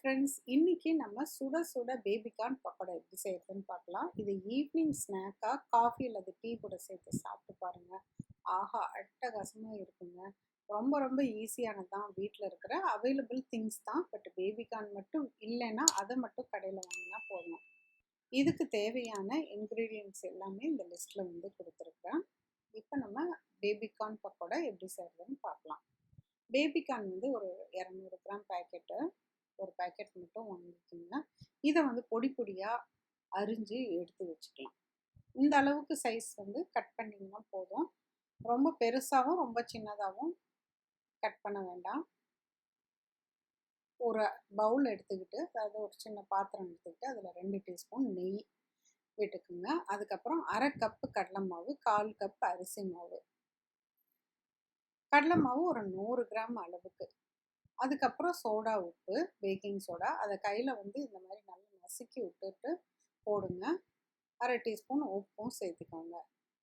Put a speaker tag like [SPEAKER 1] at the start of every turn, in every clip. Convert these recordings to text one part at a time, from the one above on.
[SPEAKER 1] Friends, இன்னைக்கு நம்ம சுட சுட பேபிகார்ன் பக்கோடா எப்படி செய்யறதுன்னு பார்க்கலாம். இது ஈவினிங் ஸ்நாக்காக காஃபி அல்லது டீ கூட சேர்த்து சாப்பிட்டு பாருங்க. ஆஹா, அட்டகாசமாக இருக்குங்க. ரொம்ப ரொம்ப ஈஸியானது தான். வீட்டில் இருக்கிற அவைலபிள் திங்ஸ் தான். பட் பேபிகார்ன் மட்டும் இல்லைன்னா அதை மட்டும் கடையில் வாங்கினா போதும். இதுக்கு தேவையான இன்க்ரீடியன்ட்ஸ் எல்லாமே இந்த லிஸ்ட்டில் வந்து கொடுத்துருக்கேன். இப்போ நம்ம பேபிகார்ன் பக்கோடா எப்படி செய்கிறதுன்னு பார்க்கலாம். பேபிகார்ன் வந்து ஒரு 200 கிராம் பேக்கெட்டு, ஒரு பேக்கெட் மட்டும் வாங்கிக்கோங்க. இதை வந்து பொடி பொடியாக அரிஞ்சு எடுத்து வச்சுக்கலாம். இந்த அளவுக்கு சைஸ் வந்து கட் பண்ணிங்கன்னா போதும். ரொம்ப பெருசாகவும் ரொம்ப சின்னதாகவும் கட் பண்ண வேண்டாம். ஒரு பவுல் எடுத்துக்கிட்டு, அதாவது ஒரு சின்ன பாத்திரம் எடுத்துக்கிட்டு அதில் 2 டீஸ்பூன் நெய் விட்டுக்குங்க. அதுக்கப்புறம் 1/2 கப்பு கடலை மாவு, 1/4 கப் அரிசி மாவு, கடலை மாவு ஒரு 100 கிராம் அளவுக்கு, அதுக்கப்புறம் சோடா உப்பு, பேக்கிங் சோடா, அதை கையில் வந்து இந்த மாதிரி நல்லா நசுக்கி விட்டுட்டு போடுங்க. 1/2 டீஸ்பூன் உப்பும் சேர்த்துக்கோங்க.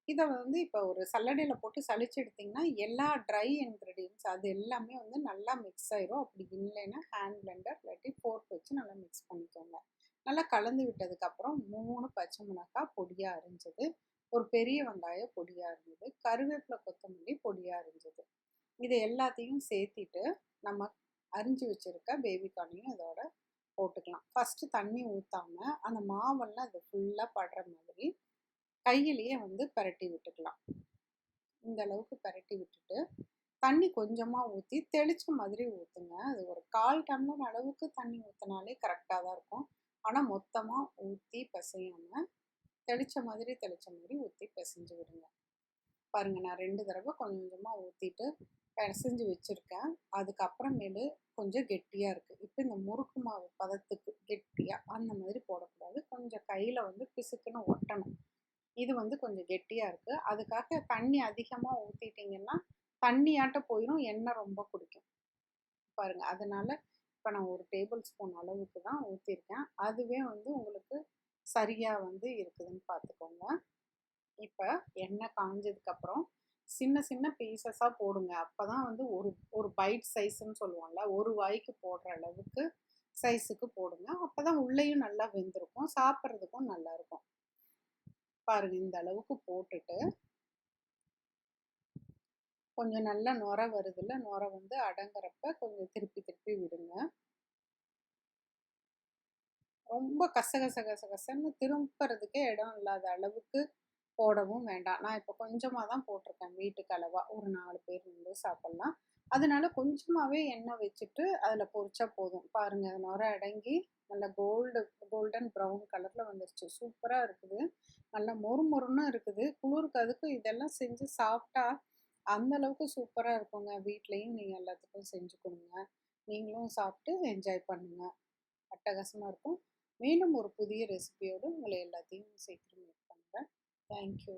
[SPEAKER 1] இதை வந்து இப்போ ஒரு சல்லடையில் போட்டு சளிச்சு எடுத்திங்கன்னா எல்லா ட்ரை இன்க்ரீடியன்ட்ஸ் அது எல்லாமே வந்து நல்லா மிக்ஸ் ஆயிரும். அப்படி இல்லைன்னா ஹேண்ட் பிளெண்டர் இல்லாட்டி ஃபோர்க் வச்சு நல்லா மிக்ஸ் பண்ணிக்கோங்க. நல்லா கலந்து விட்டதுக்கப்புறம் 3 பச்சை மிளகாய் பொடியாக அரிஞ்சது, ஒரு பெரிய வெங்காயம் பொடியாக அரிஞ்சது, கருவேப்பிலை கொத்தமல்லி பொடியாக அரிஞ்சது, இதை எல்லாத்தையும் சேர்த்திட்டு நம்ம அரிஞ்சு வச்சுருக்க பேபிகார்னையும் இதோட போட்டுக்கலாம். ஃபஸ்ட்டு தண்ணி ஊற்றாமல் அந்த மாவெல்லாம் இது ஃபுல்லாக படுற மாதிரி கையிலேயே வந்து பரட்டி விட்டுக்கலாம். இந்த அளவுக்கு பரட்டி விட்டுட்டு தண்ணி கொஞ்சமாக ஊற்றி தெளிச்ச மாதிரி ஊற்றுங்க. அது ஒரு 1/4 டம்ளர் அளவுக்கு தண்ணி ஊற்றினாலே கரெக்டாக தான் இருக்கும். ஆனால் மொத்தமாக ஊற்றி பிசையாமல் தெளித்த மாதிரி ஊற்றி பிசைஞ்சு விடுங்க. பாருங்கள், நான் 2 தடவை கொஞ்சம் கொஞ்சமாக ஊற்றிட்டு பிசைஞ்சு வச்சுருக்கேன். அதுக்கப்புறமேலு கொஞ்சம் கெட்டியாக இருக்குது. இப்போ இந்த முறுக்கு மாவு பதத்துக்கு கெட்டியாக அந்த மாதிரி போடக்கூடாது. கொஞ்சம் கையில் வந்து பிசுக்குன்னு ஒட்டணும். இது வந்து கொஞ்சம் கெட்டியாக இருக்குது. அதுக்காக தண்ணி அதிகமாக ஊற்றிட்டிங்கன்னா தண்ணியாட்ட போயிடும், எண்ணெய் ரொம்ப குடிக்கும் பாருங்கள். அதனால் இப்போ நான் 1 டேபிள் ஸ்பூன் அளவுக்கு தான் ஊற்றிருக்கேன். அதுவே வந்து உங்களுக்கு சரியாக வந்து இருக்குதுன்னு பார்த்துக்கோங்க. இப்போ எண்ணெய் காஞ்சதுக்கப்புறம் சின்ன சின்ன பீசஸாக போடுங்க. அப்போ தான் வந்து ஒரு பைட் சைஸுன்னு சொல்லுவோம்ல, ஒரு வாய்க்கு போடுற அளவுக்கு சைஸுக்கு போடுங்க. அப்போ தான் உள்ளேயும் நல்லா வெந்திருக்கும், சாப்பிட்றதுக்கும் நல்லாயிருக்கும். பாருங்கள், இந்த அளவுக்கு போட்டுட்டு கொஞ்சம் நல்லா நுரை வருதுல்ல, நுரை வந்து அடங்குறப்ப கொஞ்சம் திருப்பி விடுங்க. ரொம்ப கசகசன்னு திரும்புறதுக்கே இடம் இல்லாத அளவுக்கு போடவும் வேண்டாம். நான் இப்போ கொஞ்சமாக தான் போட்டிருக்கேன், வீட்டுக்கு அளவாக ஒரு 4 பேர் வந்து சாப்பிட்லாம். அதனால கொஞ்சமாகவே எண்ணெய் வச்சுட்டு அதில் பொரிச்சா போதும். பாருங்கள், நுரை அடங்கி நல்லா கோல்டன் ப்ரௌன் கலரில் வந்துருச்சு. சூப்பராக இருக்குது, நல்லா மொறுன்னு இருக்குது. குளிருக்கு அதுக்கும் இதெல்லாம் செஞ்சு சாப்பிட்டா அந்தளவுக்கு சூப்பராக இருக்குங்க. வீட்லேயும் நீங்கள் எல்லாத்துக்கும் செஞ்சு கொடுங்க. நீங்களும் சாப்பிட்டு என்ஜாய் பண்ணுங்கள். அட்டகாசமாக இருக்கும். மீண்டும் ஒரு புதிய ரெசிபியோடு உங்களை எல்லாத்தையும் சீக்கிரம் மீட் பண்ணுறேன். தேங்க்யூ.